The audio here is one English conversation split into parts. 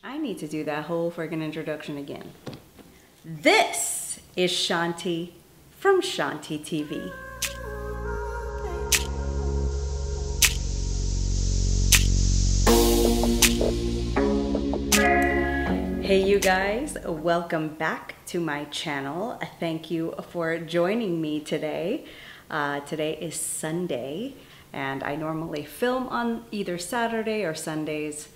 I need to do that whole friggin' introduction again. This is Shanti from Shanti TV. Hey you guys, welcome back to my channel. Thank you for joining me today. Today is Sunday and I normally film on either Saturday or Sundays.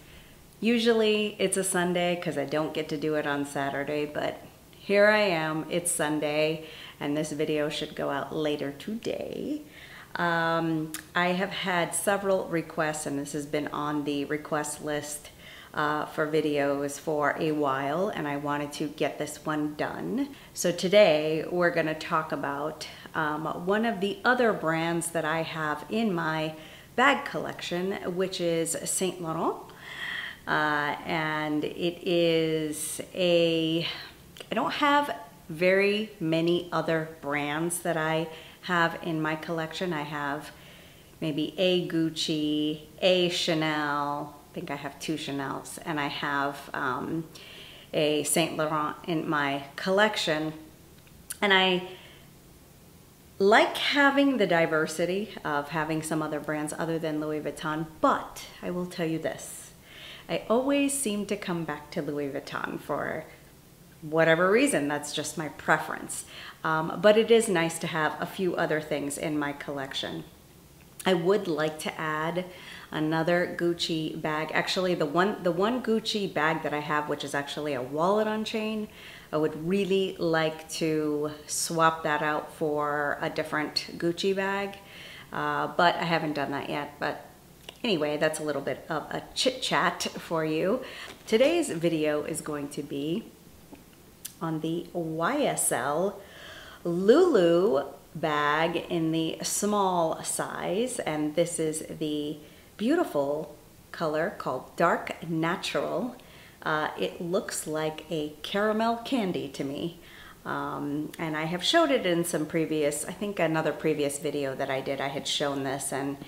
Usually it's a Sunday because I don't get to do it on Saturday, but here I am, it's Sunday and this video should go out later today. I have had several requests and this has been on the request list for videos for a while, and I wanted to get this one done. So today we're going to talk about one of the other brands that I have in my bag collection, which is Saint Laurent. And it is I don't have very many other brands that I have in my collection. I have maybe a Gucci, a Chanel, I think I have two Chanels, and I have a Saint Laurent in my collection. And I like having the diversity of having some other brands other than Louis Vuitton, but I will tell you this. I always seem to come back to Louis Vuitton for whatever reason. That's just my preference. But it is nice to have a few other things in my collection. I would like to add another Gucci bag. Actually, the one Gucci bag that I have, which is actually a wallet on chain, I would really like to swap that out for a different Gucci bag. But I haven't done that yet. But anyway, that's a little bit of a chit chat for you. Today's video is going to be on the YSL Loulou bag in the small size, and this is the beautiful color called Dark Natural. It looks like a caramel candy to me. And I have showed it in some previous, I think another previous video that I did, I had shown this, and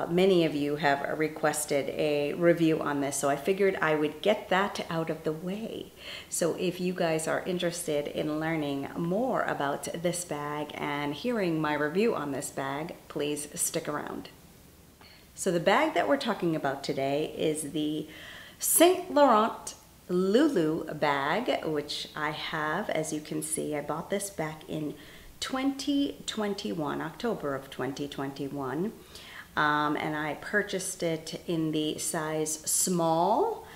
many of you have requested a review on this, so I figured I would get that out of the way. So if you guys are interested in learning more about this bag and hearing my review on this bag, please stick around. So the bag that we're talking about today is the Saint Laurent Loulou bag, which I have. As you can see, I bought this back in 2021, October of 2021, and I purchased it in the size small,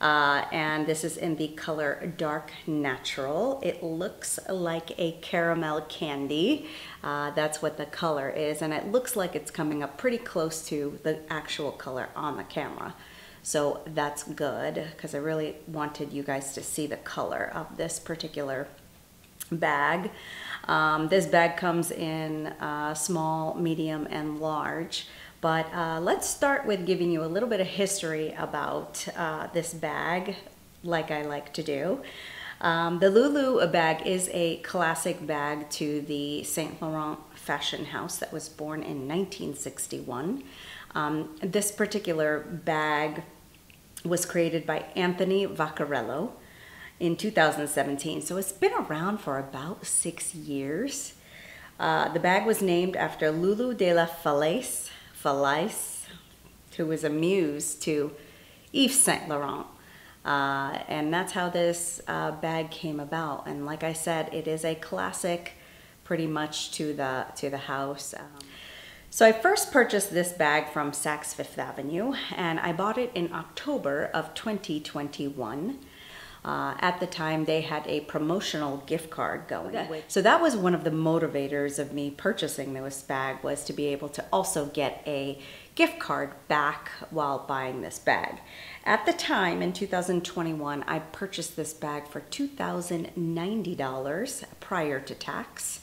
and this is in the color Dark Natural. It looks like a caramel candy. That's what the color is, and it looks like it's coming up pretty close to the actual color on the camera. So that's good, because I really wanted you guys to see the color of this particular bag. This bag comes in small, medium, and large. But let's start with giving you a little bit of history about this bag, like I like to do. The Loulou bag is a classic bag to the Saint Laurent fashion house that was born in 1961. This particular bag was created by Anthony Vaccarello in 2017, so it's been around for about 6 years. The bag was named after Loulou de la Falaise, who was a muse to Yves Saint Laurent. And that's how this bag came about. And like I said, it is a classic pretty much to the house. So I first purchased this bag from Saks Fifth Avenue, and I bought it in October of 2021. At the time, they had a promotional gift card going. So that was one of the motivators of me purchasing this bag, was to be able to also get a gift card back while buying this bag. At the time, in 2021, I purchased this bag for $2,090 prior to tax.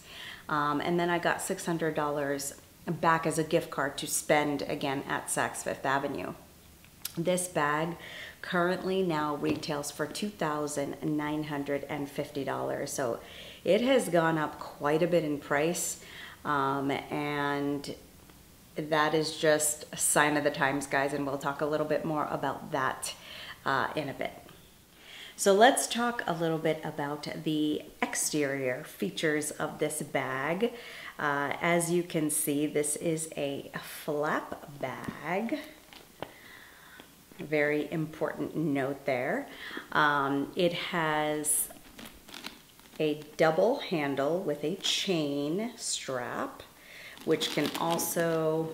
And then I got $600 back as a gift card to spend again at Saks Fifth Avenue. This bag currently now retails for $2,950. So it has gone up quite a bit in price, and that is just a sign of the times, guys, and we'll talk a little bit more about that in a bit. So let's talk a little bit about the exterior features of this bag. As you can see, this is a flap bag. Very important note there. It has a double handle with a chain strap, which can also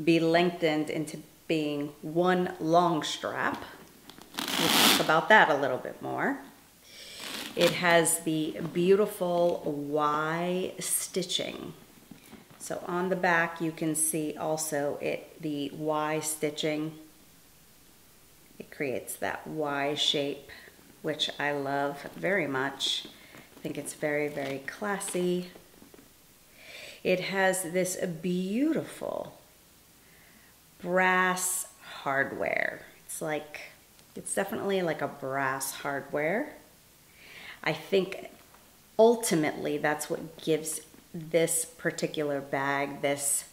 be lengthened into being one long strap. We'll talk about that a little bit more. It has the beautiful Y stitching. So on the back you can see also the Y stitching. It creates that Y shape, which I love very much. I think it's very, very classy. It has this beautiful brass hardware. It's definitely like a brass hardware. I think ultimately that's what gives this particular bag this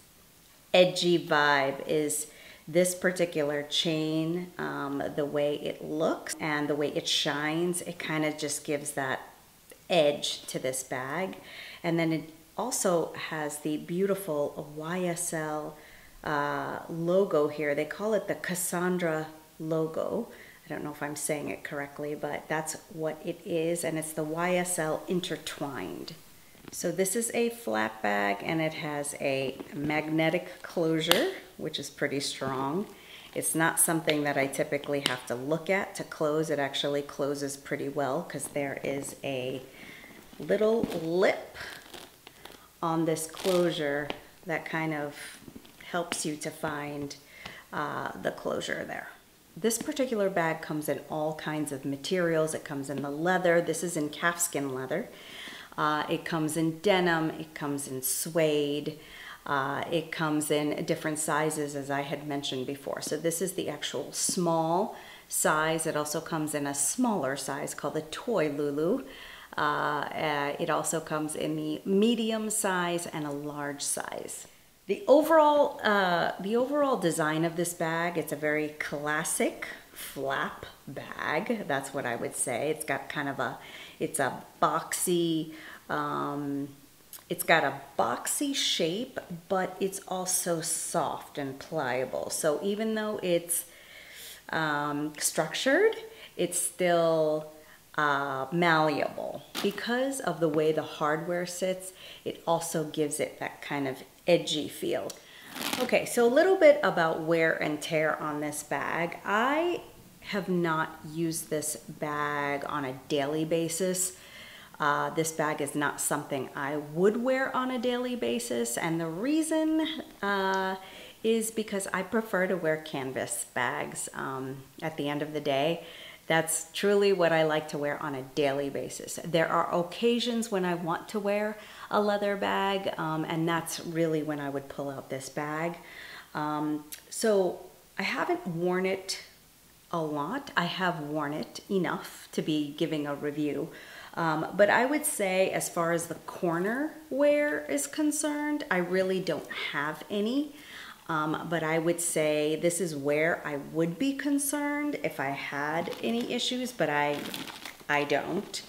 edgy vibe, is this particular chain, the way it looks and the way it shines. It kind of just gives that edge to this bag. And then it also has the beautiful YSL logo here. They call it the Cassandra logo. I don't know if I'm saying it correctly, but that's what it is, and it's the YSL intertwined. So this is a flap bag, and it has a magnetic closure, which is pretty strong. It's not something that I typically have to look at to close. It actually closes pretty well because there is a little lip on this closure that kind of helps you to find the closure there. This particular bag comes in all kinds of materials. It comes in the leather. This is in calfskin leather. It comes in denim. It comes in suede. It comes in different sizes, as I had mentioned before. So this is the actual small size. It also comes in a smaller size called the toy Loulou. It also comes in the medium size and a large size. The overall design of this bag, it's a very classic flap bag. That's what I would say. It's got kind of it's a boxy, it's got a boxy shape, but it's also soft and pliable. So even though it's structured, it's still malleable. Because of the way the hardware sits, it also gives it that kind of edgy feel. Okay, so a little bit about wear and tear on this bag. I have not used this bag on a daily basis. This bag is not something I would wear on a daily basis, and the reason is because I prefer to wear canvas bags at the end of the day. That's truly what I like to wear on a daily basis. There are occasions when I want to wear a leather bag, and that's really when I would pull out this bag. So I haven't worn it a lot. I have worn it enough to be giving a review. But I would say as far as the corner wear is concerned, I really don't have any. But I would say this is where I would be concerned if I had any issues, but I don't.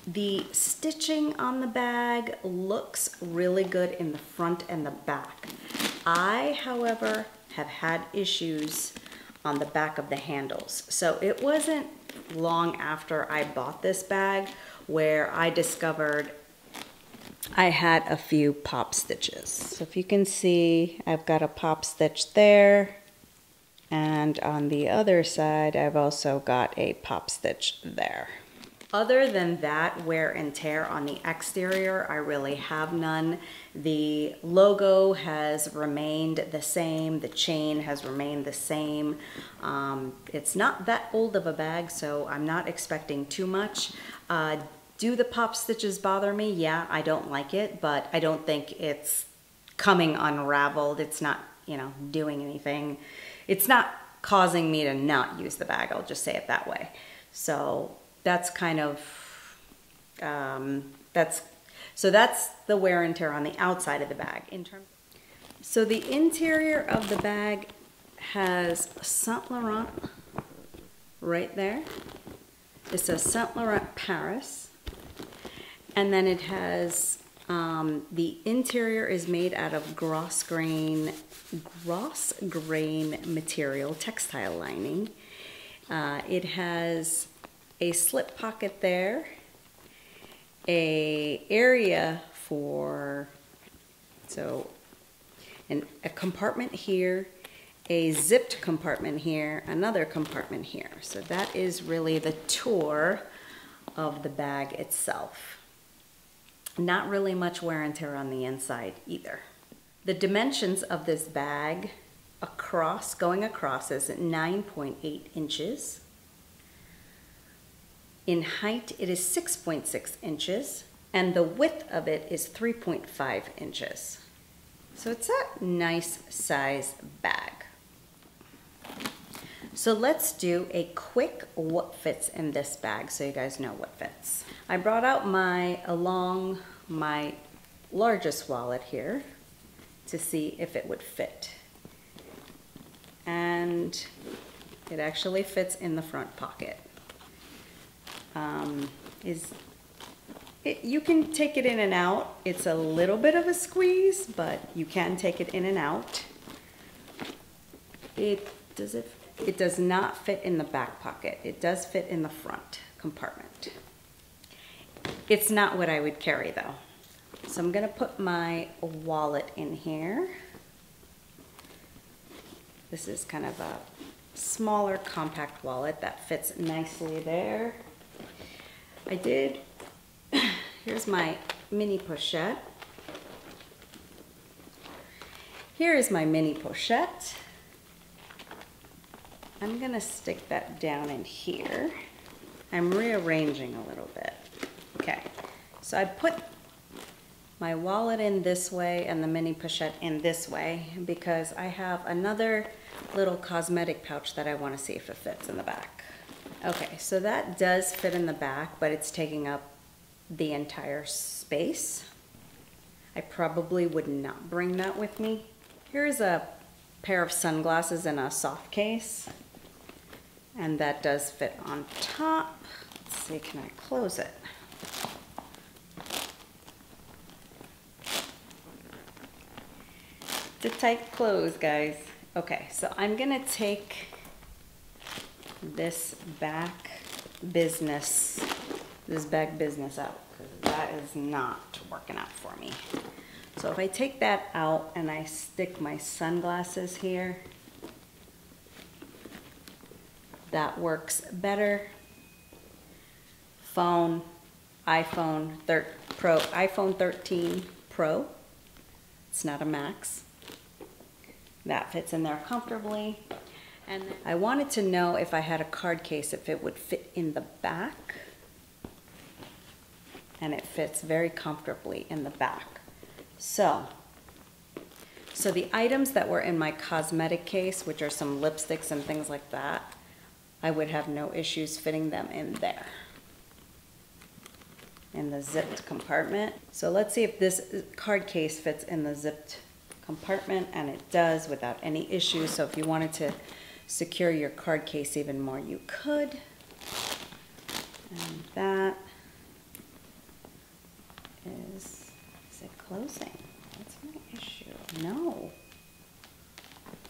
The stitching on the bag looks really good in the front and the back. I, however, have had issues on the back of the handles. So it wasn't long after I bought this bag where I discovered I had a few pop stitches. So if you can see, I've got a pop stitch there, and on the other side I've also got a pop stitch there. Other than that wear and tear on the exterior, I really have none. The logo has remained the same, the chain has remained the same. It's not that old of a bag, so I'm not expecting too much. Do the pop stitches bother me? Yeah, I don't like it, but I don't think it's coming unraveled. It's not, you know, doing anything. It's not causing me to not use the bag, I'll just say it that way. So that's kind of, that's the wear and tear on the outside of the bag. So the interior of the bag has Saint Laurent right there. It says Saint Laurent Paris. And then it has, the interior is made out of gross grain material, textile lining. It has a slip pocket there, a area for, a compartment here, a zipped compartment here, another compartment here. So that is really the tour of the bag itself. Not really much wear and tear on the inside either. The dimensions of this bag going across is 9.8 inches. In height, it is 6.6 inches, and the width of it is 3.5 inches. So it's a nice size bag. So let's do a quick what fits in this bag so you guys know what fits. I brought out my largest wallet here to see if it would fit. And it actually fits in the front pocket. You can take it in and out. It's a little bit of a squeeze, but you can take it in and out. It does not fit in the back pocket. It does fit in the front compartment. It's not what I would carry though. So I'm gonna put my wallet in here. This is kind of a smaller compact wallet that fits nicely there. Here's my mini pochette. Here is my mini pochette. I'm gonna stick that down in here. I'm rearranging a little bit. Okay, so I put my wallet in this way and the mini pochette in this way because I have another little cosmetic pouch that I want to see if it fits in the back. Okay, so that does fit in the back, but it's taking up the entire space. I probably would not bring that with me. Here's a pair of sunglasses in a soft case, and that does fit on top. Let's see, can I close it? It's a tight close, guys. Okay, so I'm gonna take this bag business out because that is not working out for me. So if I take that out and I stick my sunglasses here, that works better. Phone, iPhone 13 Pro. It's not a Max. That fits in there comfortably. And I wanted to know if I had a card case, if it would fit in the back. And it fits very comfortably in the back. So the items that were in my cosmetic case, which are some lipsticks and things like that, I would have no issues fitting them in there, in the zipped compartment. So let's see if this card case fits in the zipped compartment, and it does without any issues. So if you wanted to secure your card case even more, you could. And that is it closing? What's my issue? No.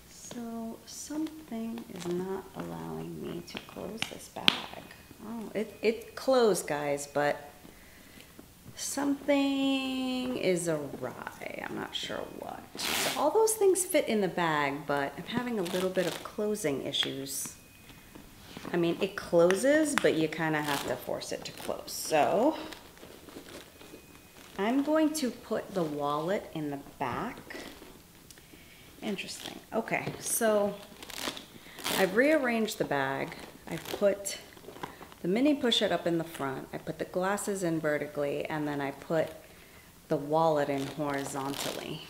So something is not allowing me to close this bag. Oh, it closed, guys, but something is awry. I'm not sure what. So all those things fit in the bag, but I'm having a little bit of closing issues. I mean, it closes, but you kind of have to force it to close. So I'm going to put the wallet in the back. Interesting. Okay, so I've rearranged the bag. I've put the mini pochette up in the front. I put the glasses in vertically, and then I put the wallet in horizontally.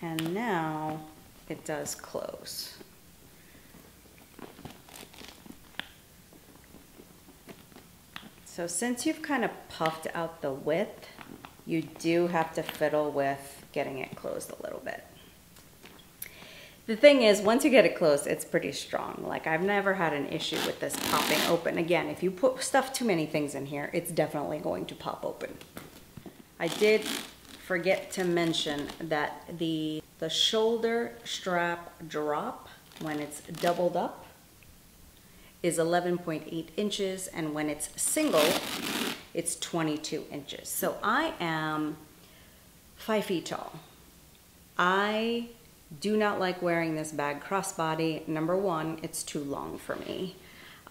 And now it does close. So since you've kind of puffed out the width, you do have to fiddle with getting it closed a little bit. The thing is, once you get it closed, it's pretty strong. Like, I've never had an issue with this popping open. Again, if you put too many things in here, it's definitely going to pop open. I did forget to mention that the shoulder strap drop, when it's doubled up, is 11.8 inches, and when it's single, it's 22 inches. So I am 5 feet tall. I do not like wearing this bag crossbody. Number one, it's too long for me.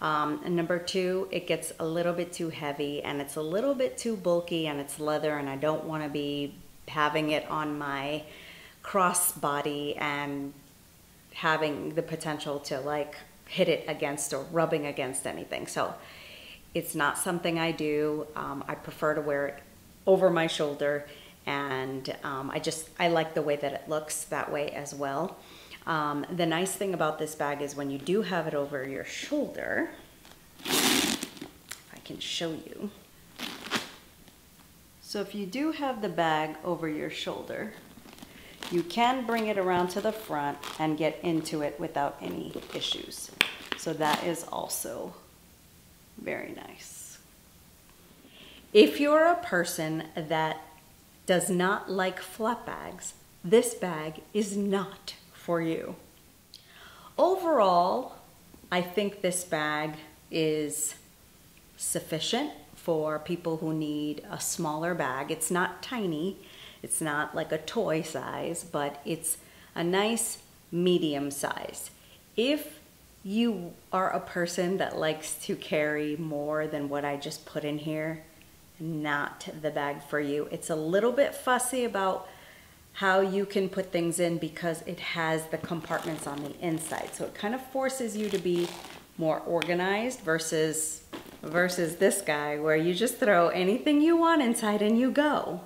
And number two, it gets a little bit too heavy and it's a little bit too bulky and it's leather, and I don't want to be having it on my crossbody and having the potential to like hit it against or rubbing against anything. So it's not something I do. I prefer to wear it over my shoulder, and I like the way that it looks that way as well. The nice thing about this bag is when you do have it over your shoulder, if I can show you. So if you do have the bag over your shoulder, you can bring it around to the front and get into it without any issues. So that is also very nice. If you're a person that does not like flap bags, this bag is not for you. Overall, I think this bag is sufficient for people who need a smaller bag. It's not tiny, it's not like a toy size, but it's a nice medium size. If you are a person that likes to carry more than what I just put in here, not the bag for you. It's a little bit fussy about how you can put things in because it has the compartments on the inside. So it kind of forces you to be more organized versus this guy where you just throw anything you want inside and you go.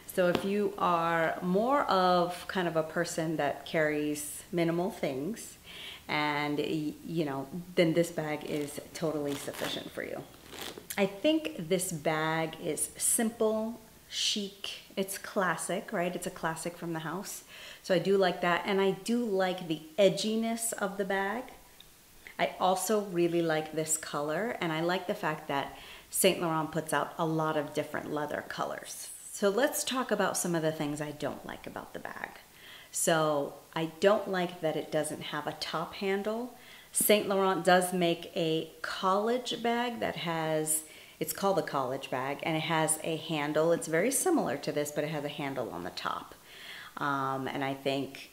So if you are more of kind of a person that carries minimal things, and you know, then this bag is totally sufficient for you. I think this bag is simple, chic. It's classic, right? It's a classic from the house. So I do like that. And I do like the edginess of the bag. I also really like this color. And I like the fact that Saint Laurent puts out a lot of different leather colors. So let's talk about some of the things I don't like about the bag. So I don't like that it doesn't have a top handle. Saint Laurent does make a college bag that has, it's called a college bag, and it has a handle. It's very similar to this, but it has a handle on the top. And I think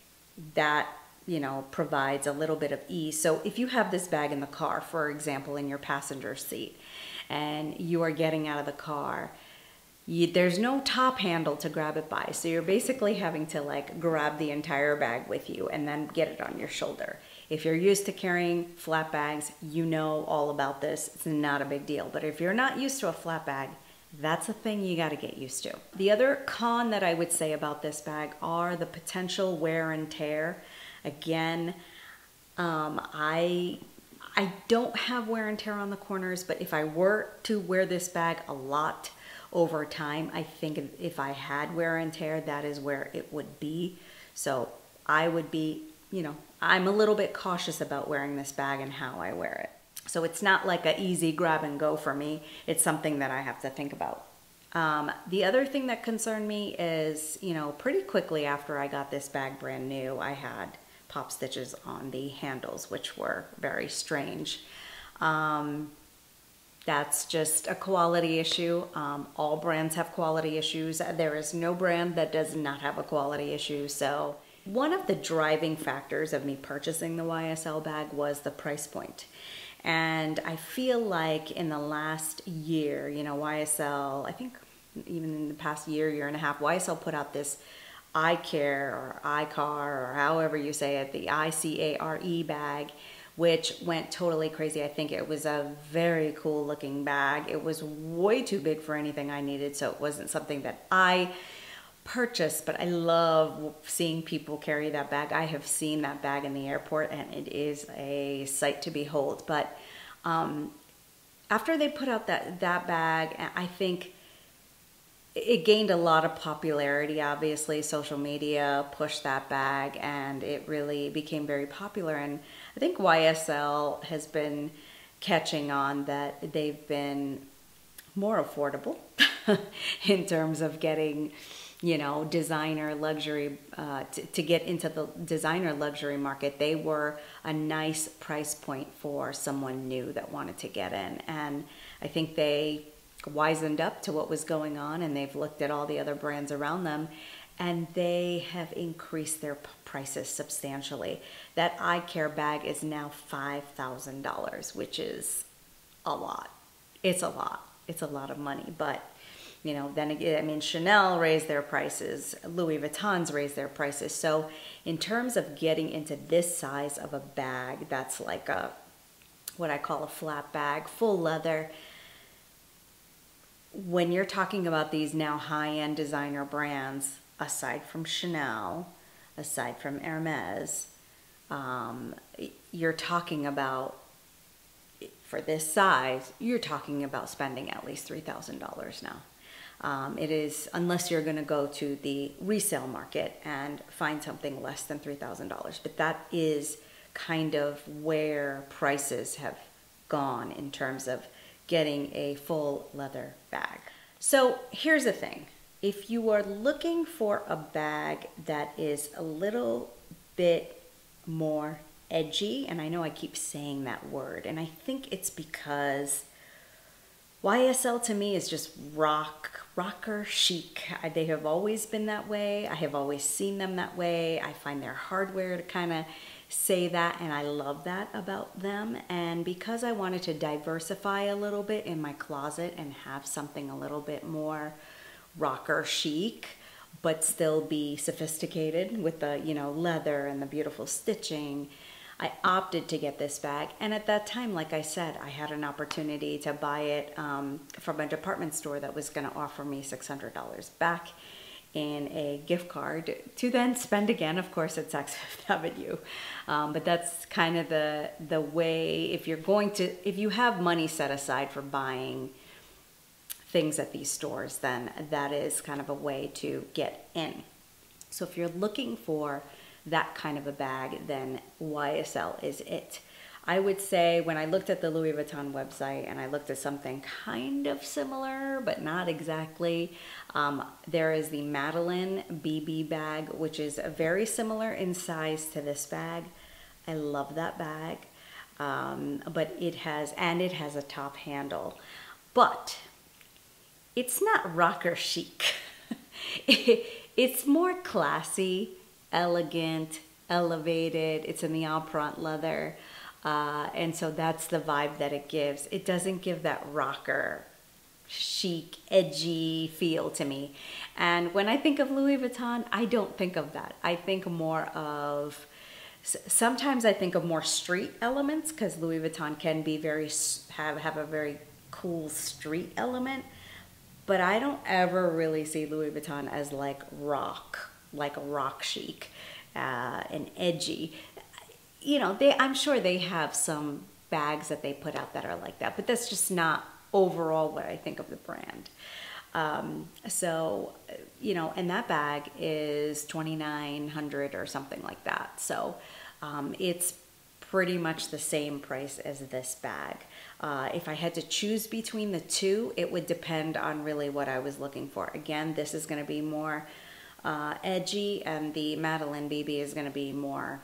that, you know, provides a little bit of ease. So if you have this bag in the car, for example, in your passenger seat, and you are getting out of the car, there's no top handle to grab it by. So you're basically having to like grab the entire bag with you and then get it on your shoulder. If you're used to carrying flat bags, you know all about this. It's not a big deal. But if you're not used to a flat bag, that's a thing you got to get used to. The other con that I would say about this bag are the potential wear and tear. Again, I don't have wear and tear on the corners, but if I were to wear this bag a lot over time, I think if I had wear and tear, that is where it would be. So I would be, you know, I'm a little bit cautious about wearing this bag and how I wear it. So it's not like an easy grab and go for me. It's something that I have to think about. The other thing that concerned me is, you know, pretty quickly after I got this bag brand new, I had pop stitches on the handles, which were very strange. That's just a quality issue. All brands have quality issues. There is no brand that does not have a quality issue. So one of the driving factors of me purchasing the YSL bag was the price point. And I feel like in the last year, you know, YSL, I think even in the past year and a half, YSL put out this iCare or iCar or however you say it, the ICARE bag, which went totally crazy. I think it was a very cool looking bag. It was way too big for anything I needed, so it wasn't something that I purchased, but I love seeing people carry that bag. I have seen that bag in the airport and it is a sight to behold. But after they put out that bag, I think it gained a lot of popularity. Obviously, social media pushed that bag and it really became very popular. And I think YSL has been catching on that they've been more affordable in terms of getting, you know, designer luxury, to get into the designer luxury market. They were a nice price point for someone new that wanted to get in. And I think they wisened up to what was going on, and they've looked at all the other brands around them, and they have increased their prices substantially. That eye care bag is now $5,000, which is a lot. It's a lot. It's a lot of money. But, you know, then again, I mean, Chanel raised their prices, Louis Vuitton's raised their prices. So in terms of getting into this size of a bag, that's like a, what I call a flat bag, full leather. When you're talking about these now high-end designer brands, aside from Chanel, aside from Hermes, you're talking about, for this size, you're talking about spending at least $3,000 now. It is, unless you're going to go to the resale market and find something less than $3,000. But that is kind of where prices have gone in terms of getting a full leather bag. So here's the thing. If you are looking for a bag that is a little bit more edgy, and I know I keep saying that word, and I think it's because YSL to me is just rocker chic. They have always been that way. I have always seen them that way. I find their hardware to kind of say that, and I love that about them. And because I wanted to diversify a little bit in my closet and have something a little bit more rocker chic, but still be sophisticated with the, you know, leather and the beautiful stitching, I opted to get this bag. And at that time, like I said, I had an opportunity to buy it from a department store that was going to offer me $600 back in a gift card to then spend again, of course, at Saks Fifth Avenue. But that's kind of the way, if you're going to, if you have money set aside for buying things at these stores, then that is kind of a way to get in. So if you're looking for that kind of a bag, then YSL is it. I would say when I looked at the Louis Vuitton website and I looked at something kind of similar, but not exactly, there is the Madeline BB bag, which is very similar in size to this bag. I love that bag, but it has a top handle, but it's not rocker chic. It's more classy, elegant, elevated. It's in the empreinte leather. And so that's the vibe that it gives. It doesn't give that rocker, chic, edgy feel to me. And when I think of Louis Vuitton, I don't think of that. I think more of, sometimes I think of more street elements, because Louis Vuitton can be have a very cool street element. But I don't ever really see Louis Vuitton as like rock chic and edgy. You know, I'm sure they have some bags that they put out that are like that, but that's just not overall what I think of the brand. So, you know, and that bag is $2,900 or something like that. So it's pretty much the same price as this bag. If I had to choose between the two, it would depend on really what I was looking for. Again, this is going to be more edgy, and the Madeline BB is going to be more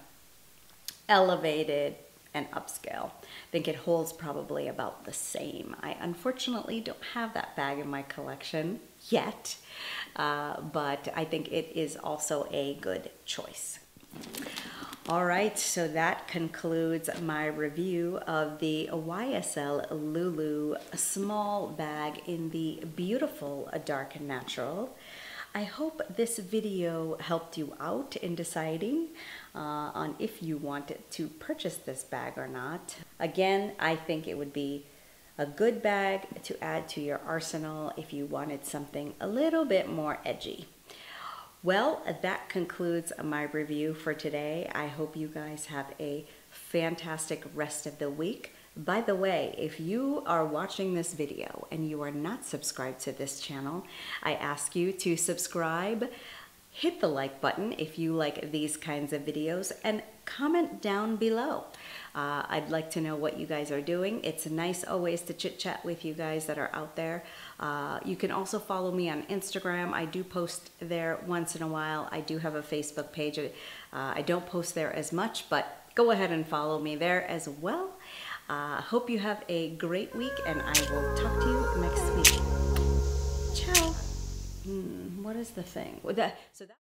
elevated and upscale. I think it holds probably about the same. I unfortunately don't have that bag in my collection yet, but I think it is also a good choice. All right, so that concludes my review of the YSL Loulou small bag in the beautiful Dark Natural. I hope this video helped you out in deciding on if you wanted to purchase this bag or not. Again, I think it would be a good bag to add to your arsenal if you wanted something a little bit more edgy. Well, that concludes my review for today. I hope you guys have a fantastic rest of the week. By the way, if you are watching this video and you are not subscribed to this channel, I ask you to subscribe, hit the like button if you like these kinds of videos, and comment down below. I'd like to know what you guys are doing. It's nice always to chit chat with you guys that are out there. You can also follow me on Instagram. I do post there once in a while. I do have a Facebook page. I don't post there as much, but go ahead and follow me there as well. Hope you have a great week, and I will talk to you next week. Ciao. What is the thing? So that